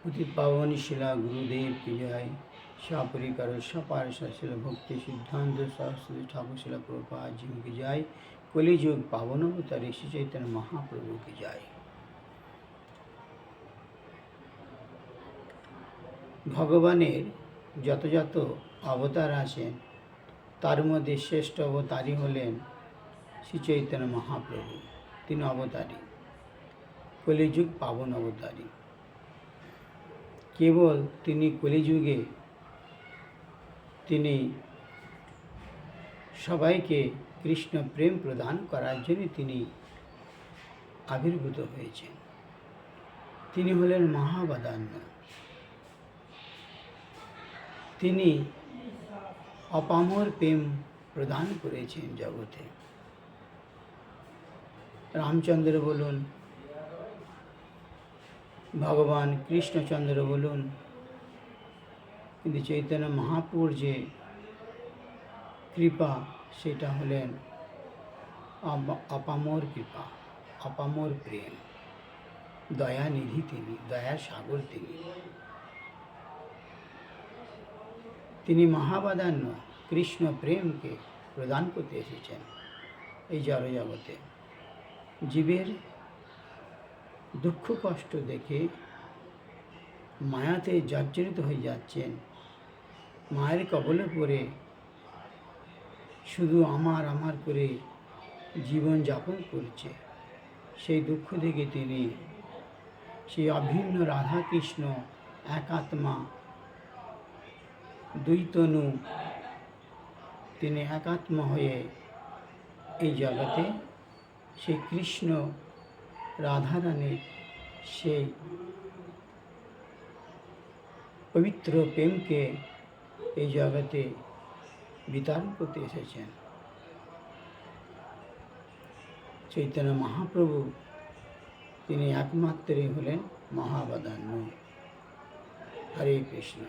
अति पावन शिला गुरुदेव की जय। सपरिकर सपार्षद शिला भक्ति सिद्धांत सरस्वती ठाकुर शिला प्रभुपाद जी की जय। कलिजुग पावन अवतारी श्री चैतन्य महाप्रभु की जय। ভগবানের যত যত অবতার আছেন তার মধ্যে শ্রেষ্ঠ অবতারই হলেন শ্রী চৈতন্য মহাপ্রভু। তিনি অবতারী, কলিযুগ পাবন অবতারী। কেবল তিনি কলিযুগে তিনি সবাইকে কৃষ্ণ প্রেম প্রদান করার জন্য তিনি আবির্ভূত হয়েছেন। তিনি হলেন মহাবদান্য। তিনি অপামর প্রেম প্রদান করেছেন জগতে। রামচন্দ্র বলুন, ভগবান কৃষ্ণচন্দ্র বলুন, কিন্তু চৈতন্য মহাপ্রভুর যে কৃপা সেটা হলেন অপামর কৃপা, অপামর প্রেম, দয়ানিধি তিনি, দয়ার সাগর তিনি। তিনি মহাবদান্য কৃষ্ণ প্রেমকে প্রদান করতে এসেছেন এই জড়জগতে। জীবের দুঃখ কষ্ট দেখে মায়াতে জর্জরিত হয়ে যাচ্ছেন, মায়ের কবলে পড়ে শুধু আমার আমার করে জীবন যাপন করছে। সেই দুঃখ দেখে তিনি সেই অভিন্ন রাধা কৃষ্ণ একাত্মা দুই তনু, তিনি একাত্মা হয়ে এই জগতে সেই কৃষ্ণ রাধারানীর সেই পবিত্র প্রেমকে এই জগতে বিতরণ করতে এসেছেন। চৈতন্য মহাপ্রভু তিনি একমাত্রই হলেন মহাবদান্য। হরে কৃষ্ণ।